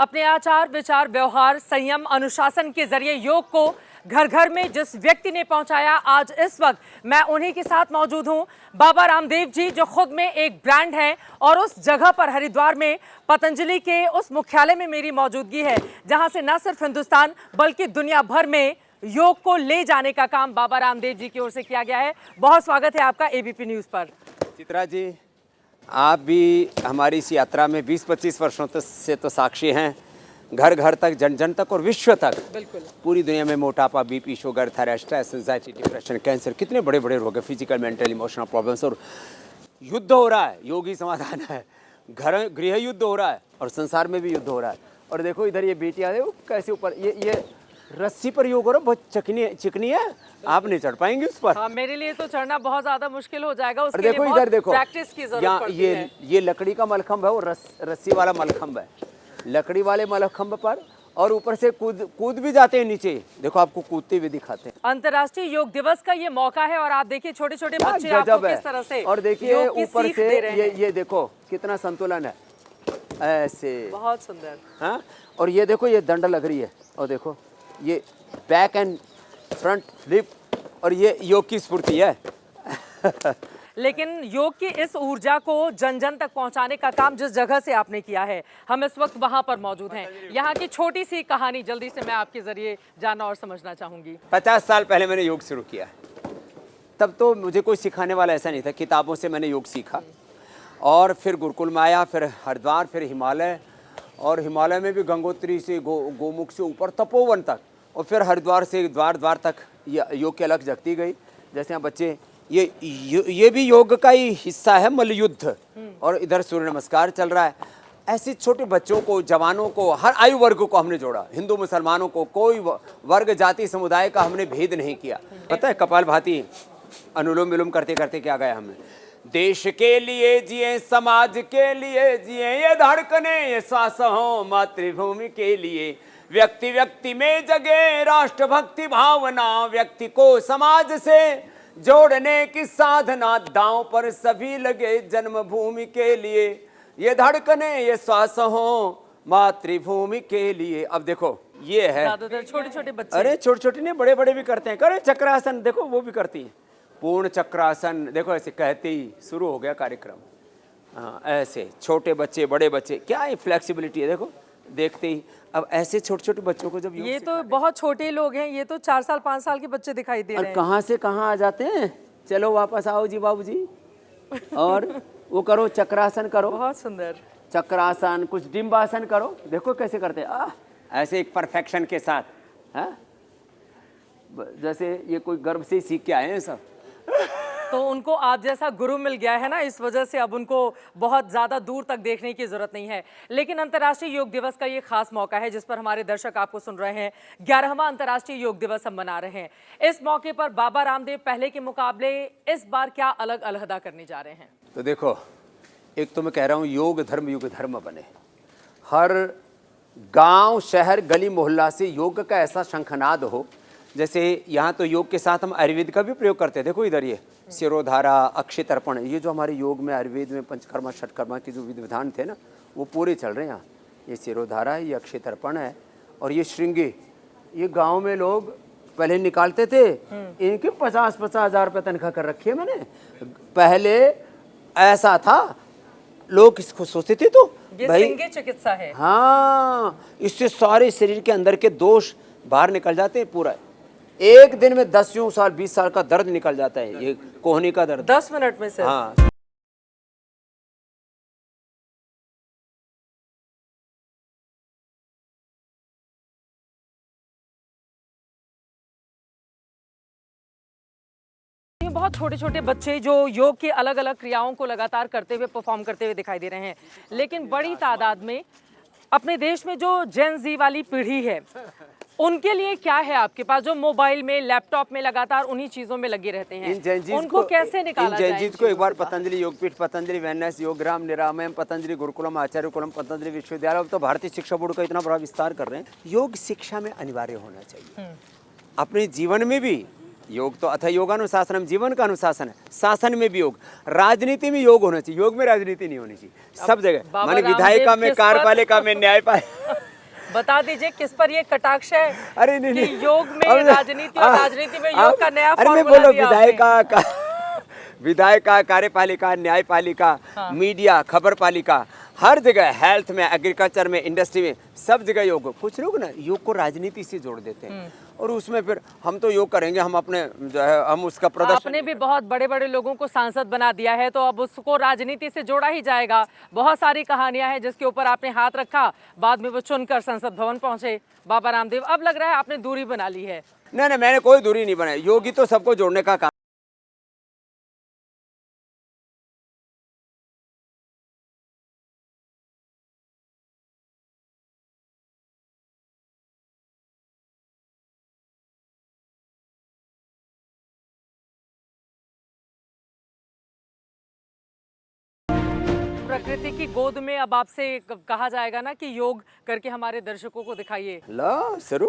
अपने आचार विचार व्यवहार संयम अनुशासन के जरिए योग को घर घर में जिस व्यक्ति ने पहुंचाया, आज इस वक्त मैं उन्हीं के साथ मौजूद हूं। बाबा रामदेव जी जो खुद में एक ब्रांड हैं और उस जगह पर हरिद्वार में पतंजलि के उस मुख्यालय में मेरी मौजूदगी है जहां से न सिर्फ हिंदुस्तान बल्कि दुनिया भर में योग को ले जाने का काम बाबा रामदेव जी की ओर से किया गया है। बहुत स्वागत है आपका एबीपी न्यूज पर। चित्रा जी, आप भी हमारी इस यात्रा में 20-25 वर्षों से तो साक्षी हैं। घर घर तक, जन जन तक और विश्व तक, बिल्कुल पूरी दुनिया में मोटापा, BP, sugar, thyroid, stress, anxiety, depression, cancer, कितने बड़े बड़े रोग है, फिजिकल, मेंटल, इमोशनल प्रॉब्लम्स, और युद्ध हो रहा है। योगी समाधान है, घर गृह युद्ध हो रहा है और संसार में भी युद्ध हो रहा है। और देखो इधर ये बेटियां देखो कैसे ऊपर, ये रस्सी पर योग हो रहा है, बहुत चिकनी है, आप नहीं चढ़ पाएंगे उस पर। हाँ, मेरे लिए तो चढ़ना बहुत ज्यादा मुश्किल हो जाएगा। उसके देखो लिए इधर देखो, प्रैक्टिस की जरूरत पड़ती है। ये लकड़ी का मलखंभ है, वो रस्सी वाला मलखंभ है। लकड़ी वाले मलखंभ पर और ऊपर से कूद भी जाते हैं नीचे। देखो आपको कूदते हुए दिखाते हैं। अंतर्राष्ट्रीय योग दिवस का ये मौका है और आप देखिए छोटे छोटे बच्चे आपको किस तरह से और देखिए ऊपर से ये देखो कितना संतुलन है, ऐसे बहुत सुंदर। हाँ, और ये देखो ये दंड लग रही है, और देखो ये बैक एंड फ्रंट फ्लिप, और ये योग की स्फूर्ति है। लेकिन योग की इस ऊर्जा को जन जन तक पहुंचाने का काम जिस जगह से आपने किया है, हम इस वक्त वहां पर मौजूद हैं। यहाँ की छोटी सी कहानी जल्दी से मैं आपके जरिए जानना और समझना चाहूंगी। 50 साल पहले मैंने योग शुरू किया। तब तो मुझे कोई सिखाने वाला ऐसा नहीं था, किताबों से मैंने योग सीखा और फिर गुरुकुल में आया, फिर हरिद्वार, फिर हिमालय, और हिमालय में भी गंगोत्री से गोमुख से ऊपर तपोवन तक, और फिर हरिद्वार से द्वार द्वार तक योग की अलग जगती गई। जैसे यहाँ बच्चे, ये भी योग का ही हिस्सा है, मल्लयुद्ध, और इधर सूर्य नमस्कार चल रहा है। ऐसे छोटे बच्चों को, जवानों को, हर आयु वर्ग को हमने जोड़ा। हिंदू मुसलमानों को, कोई वर्ग जाति समुदाय का हमने भेद नहीं किया। पता है कपालभाति अनुलोम विलोम करते करते क्या गया हमने, देश के लिए जिए, समाज के लिए जिए, ये धड़कने ये श्वास हो, मातृभूमि के लिए, व्यक्ति व्यक्ति में जगे राष्ट्रभक्ति भावना, व्यक्ति को समाज से जोड़ने की साधना, दांव पर सभी लगे जन्मभूमि के लिए, ये धड़कने ये श्वास हो, मातृभूमि के लिए। अब देखो ये है, ज्यादातर छोटे छोटे बच्चे, अरे छोटे छोटे नहीं, बड़े बड़े भी करते हैं। करे चक्रासन, देखो वो भी करती है, पूर्ण चक्रासन। देखो ऐसे कहते ही शुरू हो गया कार्यक्रम। हाँ, ऐसे छोटे बच्चे, बड़े बच्चे, क्या है फ्लेक्सिबिलिटी है, देखो देखते ही। अब ऐसे छोटे छोटे बच्चों को जब ये तो बहुत छोटे लोग हैं, ये तो 4 साल 5 साल के बच्चे दिखाई दे रहे हैं। और कहाँ से कहाँ आ जाते हैं, चलो वापस आओ जी बाबूजी, और वो करो चक्रासन करो, बहुत सुंदर चक्रासन, कुछ डिम्बासन करो, देखो कैसे करते हैं, ऐसे एक परफेक्शन के साथ। हाँ, जैसे ये कोई गर्भ से सीख के आए हैं सब। तो उनको आप जैसा गुरु मिल गया है ना, इस वजह से अब उनको बहुत ज़्यादा दूर तक देखने की ज़रूरत नहीं है। लेकिन अंतर्राष्ट्रीय योग दिवस का ये खास मौका है जिस पर हमारे दर्शक आपको सुन रहे हैं। 11वां अंतर्राष्ट्रीय योग दिवस हम मना रहे हैं। इस मौके पर बाबा रामदेव पहले के मुकाबले इस बार क्या अलग अलहदा करने जा रहे हैं? तो देखो, एक तो मैं कह रहा हूँ योग धर्म बने। हर गाँव, शहर, गली मोहल्ला से योग का ऐसा शंखनाद हो। जैसे यहाँ तो योग के साथ हम आयुर्वेद का भी प्रयोग करते हैं। देखो इधर ये शिरोधारा, अक्षय तर्पण, ये जो हमारे योग में, आयुर्वेद में पंचकर्मा षटकर्मा के जो विधि विधान थे ना, वो पूरे चल रहे हैं यहाँ। ये शिरोधारा है, ये अक्षय तर्पण है, और ये श्रृंगी, ये गांव में लोग पहले निकालते थे। इनके 50-50 हज़ार रुपये तनख्वाह कर रखी है मैंने। पहले ऐसा था, लोग इसको सोचते थे तो भाई चिकित्सा है। हाँ, इससे सारे शरीर के अंदर के दोष बाहर निकल जाते हैं। पूरा एक दिन में 10 साल 20 साल का दर्द निकल जाता है, ये कोहनी का दर्द 10 मिनट में से। हाँ, बहुत छोटे छोटे बच्चे जो योग की अलग अलग क्रियाओं को लगातार करते हुए, परफॉर्म करते हुए दिखाई दे रहे हैं। लेकिन बड़ी तादाद में अपने देश में जो जेन जी वाली पीढ़ी है, उनके लिए क्या है आपके पास, जो मोबाइल में, लैपटॉप में लगातार उन्हीं चीजों में लगे रहते हैं? उनको कैसे निकाला जाए? इन जैन को एक बार पतंजलि योगपीठ, पतंजलि वेलनेस, योगग्राम, निरामयम, पतंजलि गुरुकुलम, आचार्य कुलम, पतंजलि विश्वविद्यालय, अब तो भारतीय शिक्षा बोर्ड का इतना बड़ा विस्तार कर रहे हैं। योग शिक्षा में अनिवार्य होना चाहिए। अपने जीवन में भी योग तो अथ योगानुशासनम, जीवन का अनुशासन है। शासन में भी योग, राजनीति में योग होना चाहिए। योग में राजनीति नहीं होनी चाहिए। सब जगह, माने विधायिका में, कार्यपालिका में, न्यायपालिका बता दीजिए किस पर ये कटाक्ष है अरे नहीं कि नहीं योग में अब- राजनीति और राजनीति में योग का नया अरे मैं फॉर्मूला बोलो दिया आपने। विधायिका, कार्यपालिका, न्यायपालिका, मीडिया, खबर पालिका, हर जगह, हेल्थ में, एग्रीकल्चर में, इंडस्ट्री में, सब जगह योग। कुछ लोग ना योग को राजनीति से जोड़ देते हैं और उसमें फिर हम तो योग करेंगे, हम अपने जो है हम उसका प्रदर्शन। आपने भी बहुत बड़े बड़े लोगों को सांसद बना दिया है, तो अब उसको राजनीति से जोड़ा ही जाएगा। बहुत सारी कहानियां हैं जिसके ऊपर आपने हाथ रखा, बाद में वो चुनकर संसद भवन पहुंचे बाबा रामदेव। अब लग रहा है आपने दूरी बना ली है। नहीं नहीं, मैंने कोई दूरी नहीं बनाई। योगी तो सबको जोड़ने का काम। प्रकृति की गोद में अब आपसे कहा जाएगा ना कि योग करके हमारे दर्शकों को दिखाइए। लो शुरू।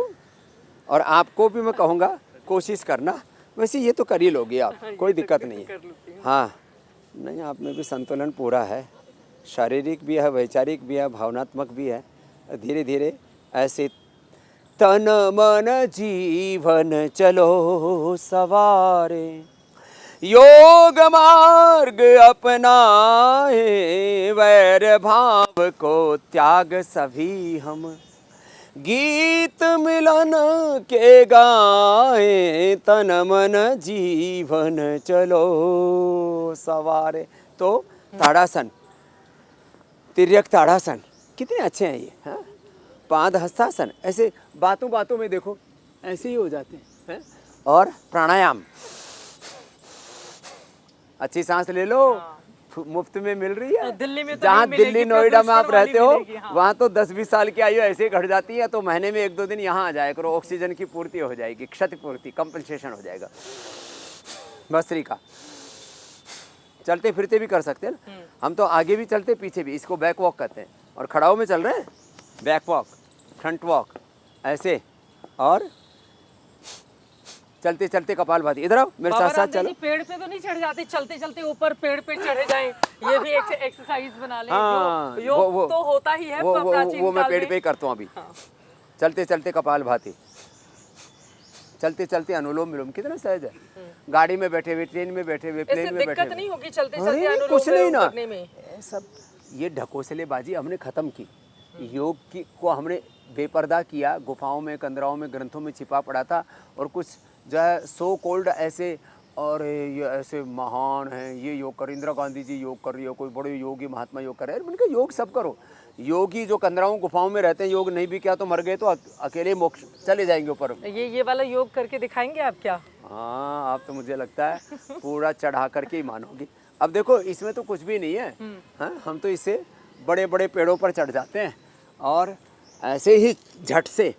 और आपको भी मैं कहूँगा कोशिश करना। वैसे ये तो कर ही लोगे आप, कोई दिक्कत नहीं है। हाँ नहीं, आप में भी संतुलन पूरा है, शारीरिक भी है, वैचारिक भी है, भावनात्मक भी है। धीरे धीरे ऐसे तन मन जीवन चलो सवारे, योग मार्ग अपनाए, वैर भाव को त्याग सभी हम, गीत मिलन के गाए, तन मन जीवन चलो सवारे। तो ताड़ासन, तिर्यक ताड़ासन कितने अच्छे हैं ये। हाँ, पाद हस्तासन, ऐसे बातों बातों में देखो ऐसे ही हो जाते हैं। और प्राणायाम, अच्छी सांस ले लो, मुफ्त में मिल रही है। दिल्ली में तो जहाँ नहीं मिलेगी, दिल्ली नोएडा में आप प्रदूषण वाली रहते हो, मिलेगी, हाँ। वहाँ तो 10-20 साल की आयु ऐसे ही घट जाती है। तो महीने में 1-2 दिन यहाँ आ जाया करो, ऑक्सीजन की पूर्ति हो जाएगी, क्षतिपूर्ति, कंपनसेशन हो जाएगा। भस्त्री का चलते फिरते भी कर सकते हैं ना हम तो, आगे भी चलते पीछे भी, इसको बैक वॉक कहते हैं। और खड़ाओं में चल रहे हैं, बैक वॉक, फ्रंट वॉक, ऐसे। और चलते चलते कपालभाति। इधर आओ मेरे बाबा साथ साथ रामदेव चलो। जी, पेड़ पे तो नहीं चढ़ जाते, चलते चलते ऊपर पेड़ पे चढ़े जाएं, ये भी एक एक्सरसाइज बना लें। हाँ, योग तो होता ही है प्राचीन वो मैं काल पेड़ में। पे ही करता हूँ अभी। चलते चलते कपालभाति, चलते चलते अनुलोम विलोम, कितना सहज है। गाड़ी में बैठे हुए, ट्रेन में बैठे हुए, इससे प्लेन में बैठे दिक्कत हुए। नहीं होगी चलते अरे चलते अनुलोम कुछ नहीं विलोम ना, करने में? ये सब ये ढकोसलेबाजी हमने खत्म की। योग की को हमने बेपर्दा किया, गुफाओं में, कंदराओं में, ग्रंथों में छिपा पड़ा था। और कुछ जो है सो कोल्ड ऐसे, और ये ऐसे महान हैं, ये योग कर, इंदिरा गांधी जी योग कर रही है, कोई बड़े योगी महात्मा योग कर रहे हैं। मैंने कहा योग सब करो। योगी जो कंदराओं गुफाओं में रहते हैं, योग नहीं भी किया तो मर गए तो अकेले मोक्ष चले जाएंगे ऊपर। ये वाला योग करके दिखाएंगे आप क्या? हाँ, आप तो मुझे लगता है पूरा चढ़ा करके ही मानोगी। अब देखो इसमें तो कुछ भी नहीं है। हाँ, हम तो इससे बड़े बड़े पेड़ों पर चढ़ जाते हैं और ऐसे ही झट से,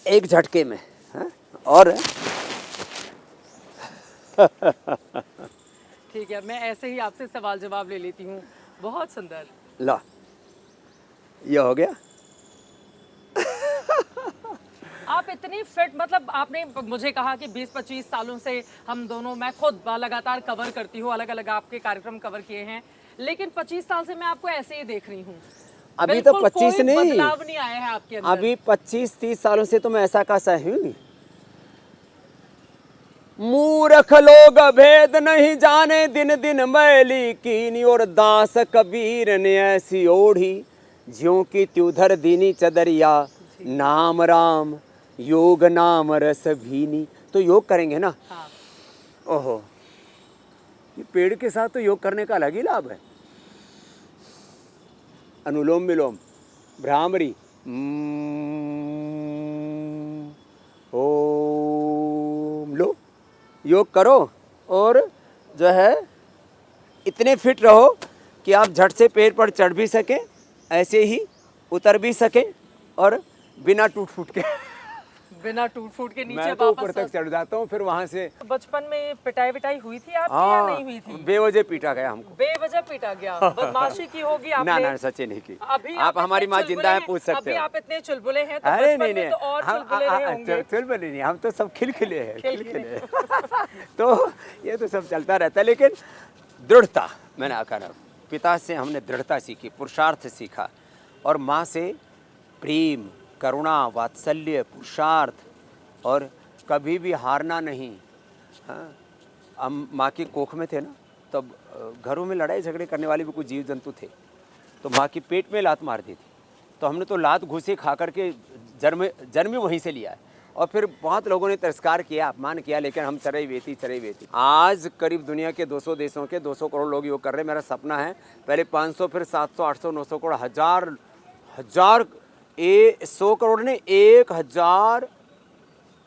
एक झटके में। हाँ? और ठीक है, मैं ऐसे ही आपसे सवाल जवाब ले लेती हूँ। बहुत सुंदर। ला, ये हो गया। आप इतनी फिट, मतलब आपने मुझे कहा कि 20-25 सालों से हम दोनों, मैं खुद लगातार कवर करती हूँ, अलग अलग आपके कार्यक्रम कवर किए हैं, लेकिन 25 साल से मैं आपको ऐसे ही देख रही हूँ। अभी तो 25 कोई नहीं, बदलाव नहीं आया है आपके अंदर। अभी 25-30 सालों से तो मैं ऐसा कैसा हूँ। मूर्ख लोग भेद नहीं जाने, दिन दिन मैली कीनी, और दास कबीर ने ऐसी ओढ़ी, ज्यों की त्युधर दीनी चदरिया, नाम राम योग नाम रस भीनी। तो योग करेंगे ना। हाँ। ओहो, ये पेड़ के साथ तो योग करने का अलग ही लाभ है। अनुलोम विलोम, भ्रामरी, ओम, लो योग करो और जो है इतने फिट रहो कि आप झट से पेड़ पर चढ़ भी सकें, ऐसे ही उतर भी सकें, और बिना टूट फूट के। बिना टूट फूट के नीचे मैं तो ऊपर वापस। तक चढ़ जाता हूँ, फिर वहाँ से। बचपन में पिटाई विटाई हुई थी आपकी या नहीं हुई थी? बेवजह पीटा गया हमको। बेवजह पीटा गया, बदमाशी की होगी आपने? ना ना, सच्ची नहीं की। अभी आप हमारी इतने माँ चुलबुले जिंदा है, हैं, पूछ सकते अभी हो। आप इतने चुलबुले हैं, तो अरे बचपन नहीं में नहीं, तो और चुलबुले रहे होंगे। चुलबुले नहीं, हम तो सब खिलखिले हैं, खिलखिले। तो ये तो सब चलता रहता है, लेकिन दृढ़ता, मैंने कहा पिता से हमने दृढ़ता सीखी, पुरुषार्थ सीखा, और माँ से प्रेम, करुणा, वात्सल्य, पुरुषार्थ और कभी भी हारना नहीं। हाँ, हम माँ की कोख में थे ना, तब घरों में लड़ाई झगड़े करने वाले भी कुछ जीव जंतु थे, तो माँ की पेट में लात मार दी थी, तो हमने तो लात घूसे खा करके जन्म ही वहीं से लिया है। और फिर बहुत लोगों ने तिरस्कार किया, अपमान किया, लेकिन हम चरे वेती। आज करीब दुनिया के 200 देशों के 200 करोड़ लोग योग कर रहे हैं। मेरा सपना है पहले 500, फिर 700, 800, 900 करोड़, हजार 100 करोड़ ने 1000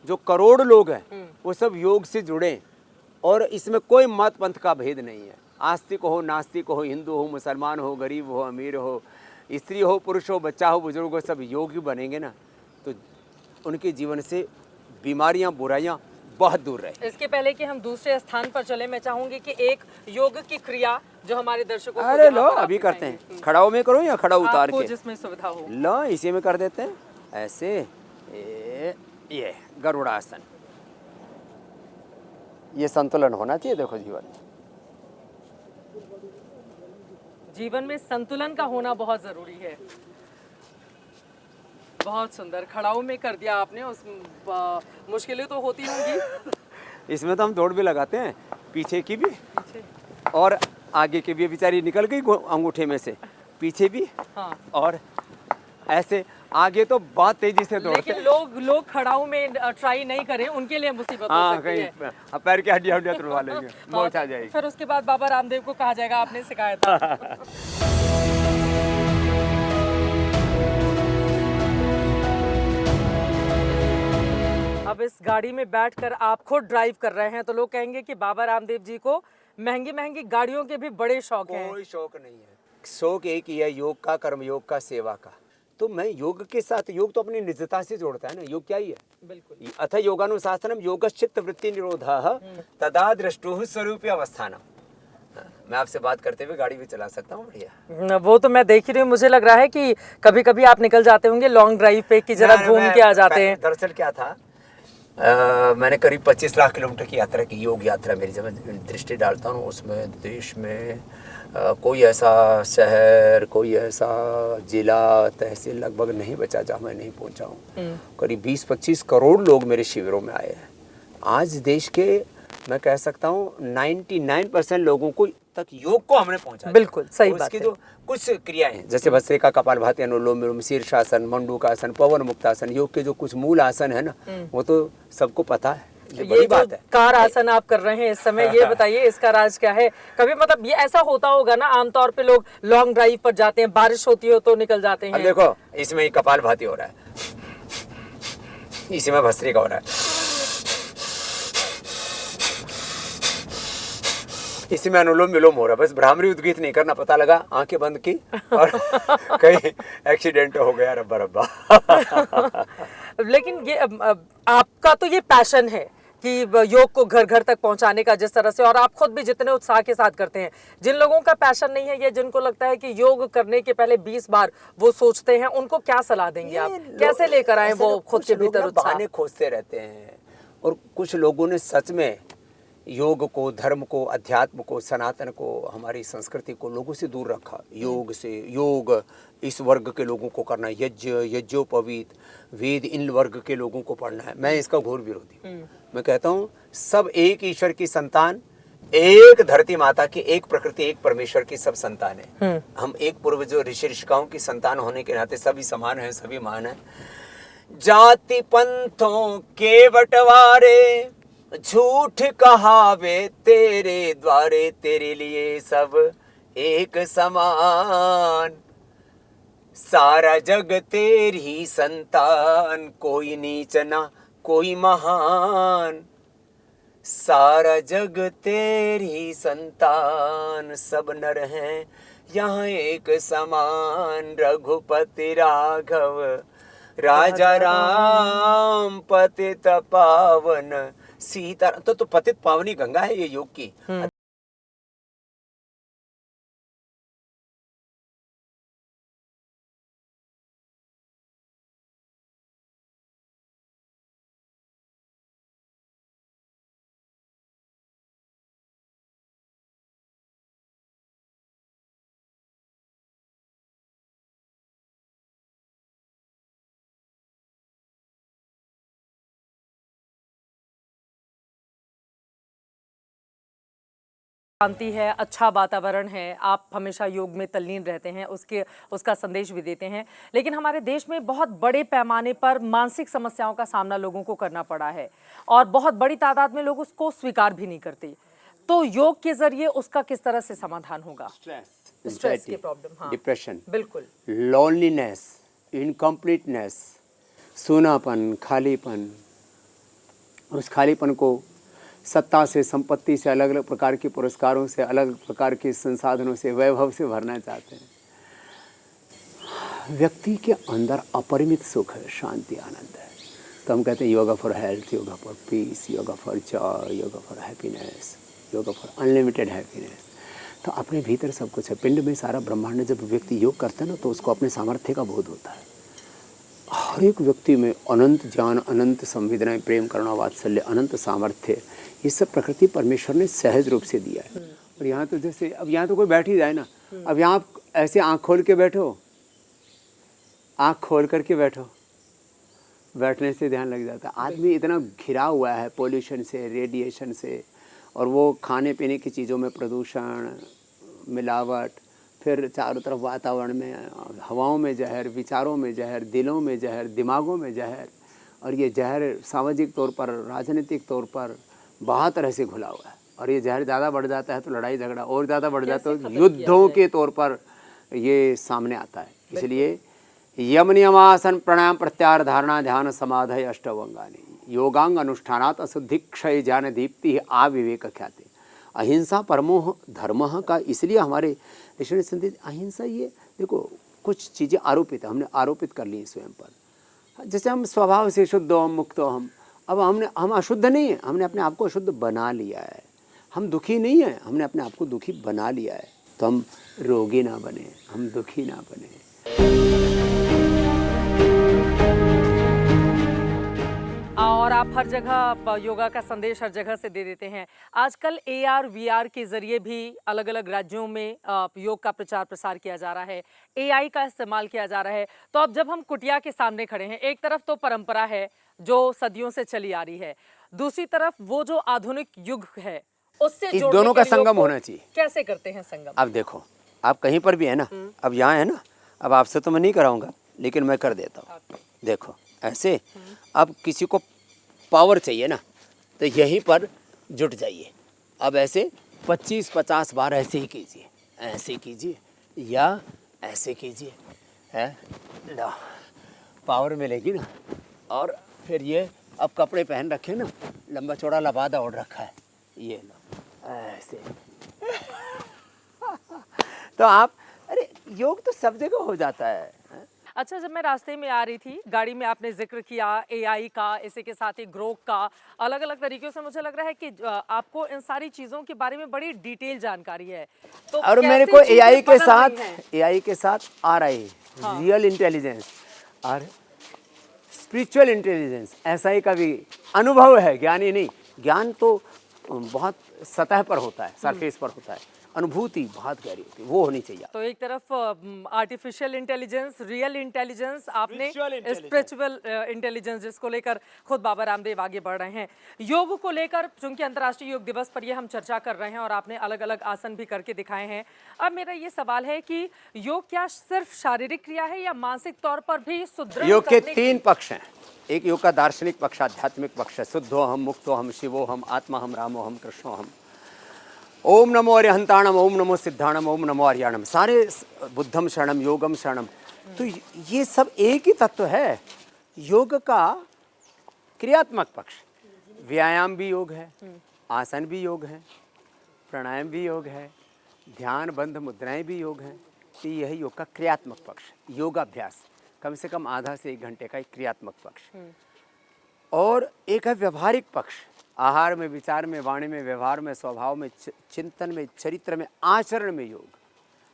जो करोड़ लोग हैं वो सब योग से जुड़े। और इसमें कोई मत पंथ का भेद नहीं है। आस्तिक हो, नास्तिक हो, हिंदू हो, मुसलमान हो, गरीब हो, अमीर हो, स्त्री हो, पुरुष हो, बच्चा हो, बुजुर्ग हो, सब योगी बनेंगे ना, तो उनके जीवन से बीमारियां, बुराइयां बहुत दूर रहे। इसके पहले कि हम दूसरे स्थान पर चले, मैं चाहूंगी कि एक योग की क्रिया जो हमारे दर्शकों को अरे यहाँ लो पर आप अभी करते दिखाएंगे। हैं। खड़ाओ में करो या खड़ा उतार आपको के? जिसमें सुविधा हो। लो इसी में कर देते हैं। ऐसे ये गरुड़ासन, ये संतुलन होना चाहिए। देखो जीवन में संतुलन का होना बहुत जरूरी है। बहुत सुंदर, खड़ाऊ में कर दिया आपने। उस मुश्किलें तो होती होंगी। इसमें तो हम दौड़ भी लगाते हैं, पीछे की भी पीछे। और आगे की भी। बेचारी निकल गई अंगूठे में से, पीछे भी। हाँ। और ऐसे आगे तो बहुत तेजी से दौड़ते लेकिन लोग खड़ाऊ में ट्राई नहीं करें, उनके लिए मुसीबत हो सकती है। कहीं पैर की हड्डियां तुड़वा लेंगे, मोच आ जाएगी। फिर उसके बाद बाबा रामदेव को कहा जाएगा आपने सिखाया था। अब इस गाड़ी में बैठकर आप खुद ड्राइव कर रहे हैं, तो लोग कहेंगे कि बाबा रामदेव जी को महंगी महंगी गाड़ियों के भी बड़े शौक हैं। कोई शौक नहीं है, शौक एक ही है, योग का, कर्म योग का, सेवा का। तो मैं योग के साथ, योग तो अपनी निजता से जोड़ता है ना। योग क्या ही है? बिल्कुल। अथ योगानुशासनम योगश्चित्त वृत्ति निरोधः तदा दृष्टुः स्वरूपे अवस्थानम। मैं आपसे बात करते हुए गाड़ी भी चला सकता हूँ, बढ़िया। वो तो मैं देख ही रही हूँ, मुझे लग रहा है कि कभी कभी आप निकल जाते होंगे लॉन्ग ड्राइव पे कि जरा घूम के आ जाते हैं। दरअसल क्या था, मैंने करीब 25 लाख किलोमीटर की यात्रा की, योग यात्रा मेरी। जब मैं दृष्टि डालता हूँ उसमें देश में कोई ऐसा शहर, कोई ऐसा जिला, तहसील लगभग नहीं बचा जहाँ मैं नहीं पहुँचा हूँ। करीब 20-25 करोड़ लोग मेरे शिविरों में आए हैं। आज देश के मैं कह सकता हूँ 99% लोगों को तक योग को हमने पहुंचा। बिल्कुल सही बात उसकी है। जो कुछ क्रियाएं हैं, जैसे भस्त्रिका, कपालभाति, अनुलोम विलोम, शीर्षासन, मंडूकासन, पवन मुक्तासन, योग के जो कुछ मूल आसन है ना, वो तो सबको पता है। ये बड़ी बात है। कार आसन आप कर रहे हैं इस समय, ये बताइए इसका राज क्या है? कभी मतलब ये ऐसा होता होगा ना, आमतौर पे लोग लॉन्ग ड्राइव पर जाते हैं, बारिश होती हो तो निकल जाते हैं। अब देखो इसमें कपालभाति हो रहा है, इसमें भस्त्रिका हो रहा है, इसी में अनुलोम विलोम हो रहा है। बस भ्रामरी उद्गीत नहीं करना, पता लगा आंखें बंद की और कहीं एक्सीडेंट हो गया, रब्बा रब्बा। लेकिन ये आपका तो ये पैशन है कि योग को घर घर तक पहुंचाने का, जिस तरह से, और आप खुद भी जितने उत्साह के साथ करते हैं। जिन लोगों का पैशन नहीं है या जिनको लगता है कि योग करने के पहले 20 बार वो सोचते हैं, उनको क्या सलाह देंगे आप? कैसे लेकर आए वो खुद के भीतर उत्साह? बहाने खोजते रहते हैं, और कुछ लोगों ने सच में योग को, धर्म को, अध्यात्म को, सनातन को, हमारी संस्कृति को लोगों से दूर रखा। योग से, योग इस वर्ग के लोगों को करना है, यज्ञ, यज्ञोपवीत, वेद इन वर्ग के लोगों को पढ़ना है। मैं इसका घोर विरोधी। मैं कहता हूँ सब एक ईश्वर की संतान, एक धरती माता की, एक प्रकृति, एक परमेश्वर की सब संतान है। हम एक पूर्वजों ऋषि ऋषिकाओं की संतान होने के नाते सभी समान हैं, सभी मान हैं। जाति पंथों के बंटवारे, झूठ कहावे तेरे द्वारे, तेरे लिए सब एक समान, सारा जग तेरी संतान, कोई नीच ना कोई महान, सारा जग तेरी संतान, सब नर हैं यहाँ एक समान, रघुपति राघव राजा राम, पतित पावन सीता। तो पतित पावनी गंगा है ये योग की। शांति है, अच्छा वातावरण है, आप हमेशा योग में तल्लीन रहते हैं, उसका संदेश भी देते हैं। लेकिन हमारे देश में बहुत बड़े पैमाने पर मानसिक समस्याओं का सामना लोगों को करना पड़ा है और बहुत बड़ी तादाद में लोग उसको स्वीकार भी नहीं करते। तो योग के जरिए उसका किस तरह से समाधान होगा? स्ट्रेस की प्रॉब्लम, हाँ, डिप्रेशन, बिल्कुल, लोनलीनेस, इनकम्प्लीटनेस, सूनापन, खालीपन। और उस खालीपन को सत्ता से, संपत्ति से, अलग अलग प्रकार के पुरस्कारों से, अलग प्रकार के संसाधनों से, वैभव से भरना चाहते हैं। व्यक्ति के अंदर अपरिमित सुख है, शांति, आनंद है। तो हम कहते हैं yoga for health, yoga for piece, yoga for Joy, yoga for happiness, yoga for unlimited happiness. तो अपने भीतर सब कुछ है। पिंड में सारा ब्रह्मांड। जब व्यक्ति योग करता है ना तो उसको अपने सामर्थ्य का बोध होता है। हर एक व्यक्ति में अनंत ज्ञान, अनंत संवेदनाएं, प्रेम, करुणा, वात्सल्य, अनंत सामर्थ्य, ये सब प्रकृति परमेश्वर ने सहज रूप से दिया है। और यहाँ तो जैसे अब यहाँ तो कोई बैठ ही जाए ना, अब यहाँ आप ऐसे आँख खोल के बैठो, आँख खोल करके बैठो, बैठने से ध्यान लग जाता है। आदमी इतना घिरा हुआ है पोल्यूशन से, रेडिएशन से, और वो खाने पीने की चीज़ों में प्रदूषण, मिलावट, फिर चारों तरफ वातावरण में, हवाओं में जहर, विचारों में जहर, दिलों में जहर, दिमागों में जहर। और ये जहर सामाजिक तौर पर, राजनीतिक तौर पर बहुत तरह से घुला हुआ है। और ये जहर ज़्यादा बढ़ जाता है तो लड़ाई झगड़ा, और ज़्यादा बढ़ जाता है तो युद्धों के तौर पर ये सामने आता है। इसलिए यम नियमासन, प्राणायाम, प्रत्याहार, धारणा, ध्यान, समाधि, अष्टावंगानि, योगांग अनुष्ठानात् अशुद्धि क्षय ज्ञान दीप्ति आविवेक ख्याति। अहिंसा परमो धर्म का इसलिए हमारे ऋषि ने संदेश, अहिंसा, ये देखो कुछ चीज़ें आरोपित है, हमने आरोपित कर ली स्वयं पर। जैसे हम स्वभाव से शुद्ध हो, हम मुक्त हो, अब हम अशुद्ध नहीं है, हमने अपने आप को अशुद्ध बना लिया है। हम दुखी नहीं है, हमने अपने आप को दुखी बना लिया है। तो हम रोगी ना बने, हम दुखी ना बने। और आप हर जगह योगा का संदेश हर जगह से दे देते हैं। आजकल AR VR के जरिए भी अलग अलग राज्यों में योग का प्रचार प्रसार किया जा रहा है, AI का इस्तेमाल किया जा रहा है। तो अब जब हम कुटिया के सामने खड़े हैं, एक तरफ तो परंपरा है जो सदियों से चली आ रही है, दूसरी तरफ वो जो आधुनिक युग है, उससे इस जोड़ने दोनों के का लिए योग संगम को होना चाहिए। कैसे करते हैं संगम? अब देखो, आप कहीं पर भी है ना, अब यहाँ है ना, अब आपसे तो मैं नहीं कराऊंगा, लेकिन मैं कर देता हूँ। देखो ऐसे, अब किसी को पावर चाहिए ना, तो यहीं पर जुट जाइए। अब ऐसे 25-50 बार ऐसे ही कीजिए, ऐसे कीजिए या ऐसे कीजिए, है लो, पावर मिलेगी ना। और फिर ये अब कपड़े पहन रखे ना, लंबा चौड़ा लबादा ओढ़ रखा है, ये लो ऐसे। तो आप, अरे योग तो सब जगह हो जाता है। अच्छा, जब मैं रास्ते में आ रही थी, गाड़ी में आपने जिक्र किया AI का, इसी के साथ ही ग्रोक का, अलग अलग तरीकों से मुझे लग रहा है कि आपको इन सारी चीज़ों के बारे में बड़ी डिटेल जानकारी है। तो और मेरे को AI के साथ RI, रियल इंटेलिजेंस और स्पिरिचुअल इंटेलिजेंस, SI का भी अनुभव है। ज्ञानी नहीं, ज्ञान तो बहुत सतह पर होता है, सरफेस पर होता है, अनुभूति बहुत गहरी होती है, वो होनी चाहिए। तो एक तरफ आर्टिफिशियल इंटेलिजेंस, रियल इंटेलिजेंस, आपने स्पिरिचुअल इंटेलिजेंस, जिसको लेकर खुद बाबा रामदेव आगे बढ़ रहे हैं। योग को लेकर, चूंकि अंतर्राष्ट्रीय योग दिवस पर ये हम चर्चा कर रहे हैं और आपने अलग अलग आसन भी करके दिखाए हैं। अब मेरा ये सवाल है कि योग क्या सिर्फ शारीरिक क्रिया है या मानसिक तौर पर भी सुदृढ़? योग के 3 पक्ष हैं। एक योग का दार्शनिक पक्ष, आध्यात्मिक पक्ष है। शुद्धो हम, मुक्तो हम, शिवो हम, आत्मा हम, रामो हम, कृष्णो हम। ओम नमो अरिहंताणम, ओम नमो सिद्धाणम, ओम नमो आर्याणम, सारे बुद्धम शरणम, योगम शरणम। तो ये सब एक ही तत्व है। योग का क्रियात्मक पक्ष, व्यायाम भी योग है, आसन भी योग है, प्राणायाम भी योग है, ध्यान बंध मुद्राएं भी योग हैं। तो यही योग का क्रियात्मक पक्ष, योगाभ्यास कम से कम आधा से 1 घंटे का एक क्रियात्मक पक्ष। और एक है व्यवहारिक पक्ष, आहार में, विचार में, वाणी में, व्यवहार में, स्वभाव में, चिंतन में, चरित्र में, आचरण में योग।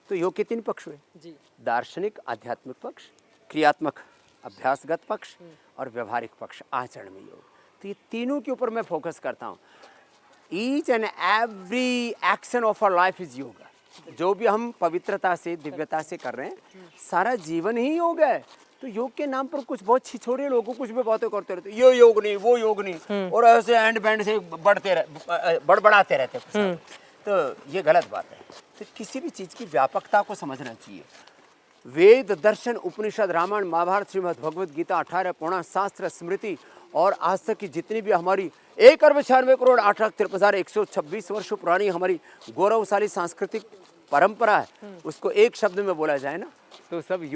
तो योग के 3 पक्ष हुए जी, दार्शनिक आध्यात्मिक पक्ष, क्रियात्मक अभ्यासगत पक्ष और व्यवहारिक पक्ष, आचरण में योग। तो ये तीनों के ऊपर मैं फोकस करता हूँ। Each and every action of our life is yoga. जो भी हम पवित्रता से, दिव्यता से कर रहे हैं, सारा जीवन ही योग है। तो योग के नाम पर कुछ बहुत छिछोरे लोगों कुछ भी बातें करते रहते, ये योग नहीं, वो योग नहीं, और ऐसे एंड बैंड से बड़बड़ाते रहते। तो ये गलत बात है। तो किसी भी चीज़ की व्यापकता को समझना चाहिए। वेद, दर्शन, उपनिषद, रामायण, महाभारत, श्रीमद् भगवद गीता, 18 पुराण, शास्त्र, स्मृति और आज तक की जितनी भी हमारी 1,96,08,53,126 वर्ष पुरानी हमारी गौरवशाली सांस्कृतिक परंपरा है, उसको एक शब्द में बोला जाए ना तो सब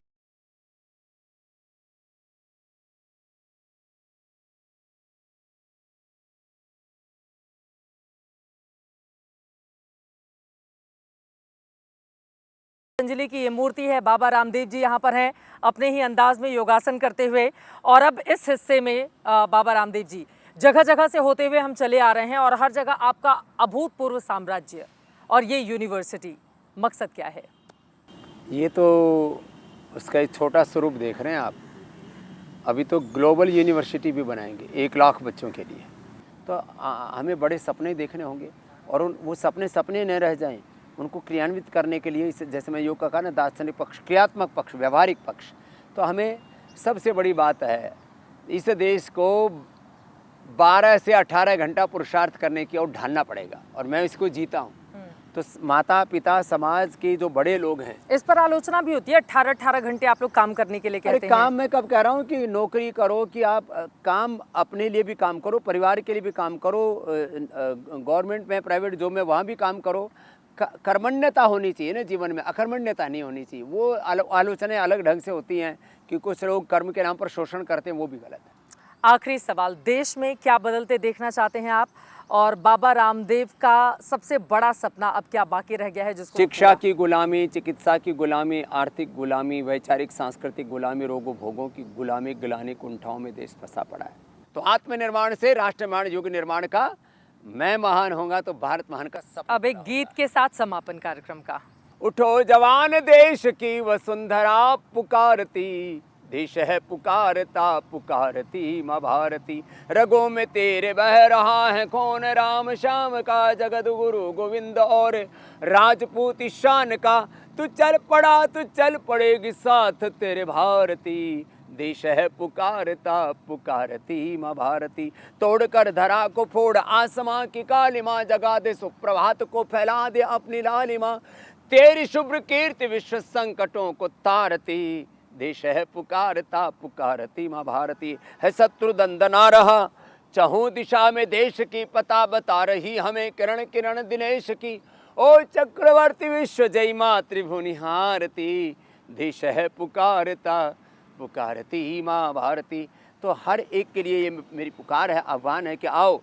पतंजलि की ये मूर्ति है। बाबा रामदेव जी यहाँ पर हैं अपने ही अंदाज में योगासन करते हुए। और अब इस हिस्से में बाबा रामदेव जी जगह जगह से होते हुए हम चले आ रहे हैं और हर जगह आपका अभूतपूर्व साम्राज्य और ये यूनिवर्सिटी, मकसद क्या है? ये तो उसका एक छोटा स्वरूप देख रहे हैं आप। अभी तो ग्लोबल यूनिवर्सिटी भी बनाएंगे 1 लाख बच्चों के लिए। तो हमें बड़े सपने देखने होंगे और वो सपने न रह जाएं, उनको क्रियान्वित करने के लिए जैसे मैं योग का कहा ना, दार्शनिक पक्ष, क्रियात्मक पक्ष, व्यवहारिक पक्ष, तो हमें सबसे बड़ी बात है इस देश को 12 से 18 घंटा पुरुषार्थ करने की और ढालना पड़ेगा। और मैं इसको जीता हूँ। तो माता पिता समाज के जो बड़े लोग हैं, इस पर आलोचना भी होती है 18 घंटे आप लोग काम करने के लिए कहते हैं। काम मैं कब कह रहा हूँ कि नौकरी करो, कि आप काम अपने लिए भी काम करो, परिवार के लिए भी काम करो, गवर्नमेंट में, प्राइवेट जॉब में वहाँ भी काम करो। कर्मण्यता होनी चाहिए ना जीवन में, अकर्मण्यता नहीं होनी चाहिए। वो आलोचनाएं अलग ढंग से होती हैं कि कुछ लोग कर्म के नाम पर शोषण करते हैं, वो भी गलत है। आखिरी सवाल, देश में क्या बदलते देखना चाहते हैं आप, और बाबा रामदेव का सबसे बड़ा सपना अब क्या बाकी रह गया है जिसको? शिक्षा की गुलामी, चिकित्सा की गुलामी, आर्थिक गुलामी, वैचारिक सांस्कृतिक गुलामी, रोगों भोगों की गुलामी, गिलानी कुंठाओं में देश फंसा पड़ा है। तो आत्मनिर्माण से राष्ट्र निर्माण, युग निर्माण का मैं महान होगा तो भारत महान का सब। अब एक गीत के साथ समापन कार्यक्रम का। उठो जवान देश की वसुंधरा पुकारती, देश है पुकारता पुकारती माँ भारती। रगों में तेरे बह रहा है खून राम श्याम का, जगत गुरु गोविंद और राजपूत शान का। तू चल पड़ा तू चल पड़ेगी साथ तेरे भारती, देश है पुकारता पुकारती माँ भारती। तोड़कर धरा को फोड़ आसमां की कालिमा, जगा दे सुप्रभात को फैला दे अपनी लालिमा। तेरी शुभ्र कीर्ति विश्व संकटों को तारती, देश है पुकारता पुकारती माँ भारती। है शत्रु दंदना रहा चहु दिशा में देश की, पता बता रही हमें किरण किरण दिनेश की। ओ चक्रवर्ती विश्व जय माँ त्रिभुवनि हारती, देश है पुकारता पुकारती माँ भारती। तो हर एक के लिए ये मेरी पुकार है, आह्वान है कि आओ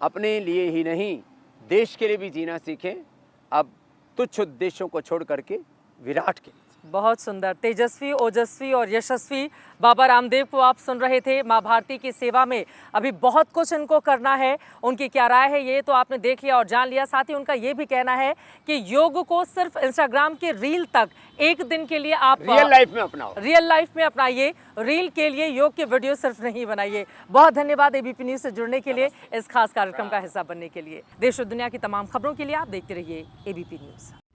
अपने लिए ही नहीं देश के लिए भी जीना सीखें। अब तुच्छ उद्देश्यों को छोड़ करके विराट के लिए। बहुत सुंदर, तेजस्वी, ओजस्वी और यशस्वी बाबा रामदेव को आप सुन रहे थे। माँ भारती की सेवा में अभी बहुत कुछ इनको करना है। उनकी क्या राय है ये तो आपने देख लिया और जान लिया। साथ ही उनका ये भी कहना है कि योग को सिर्फ इंस्टाग्राम के रील तक एक दिन के लिए आप रियल लाइफ में अपनाओ, रियल लाइफ में अपनाइए। रील के लिए योग के वीडियो सिर्फ नहीं बनाइए। बहुत धन्यवाद एबीपी न्यूज से जुड़ने के लिए, इस खास कार्यक्रम का हिस्सा बनने के लिए। देश और दुनिया की तमाम खबरों के लिए आप देखते रहिए एबीपी न्यूज।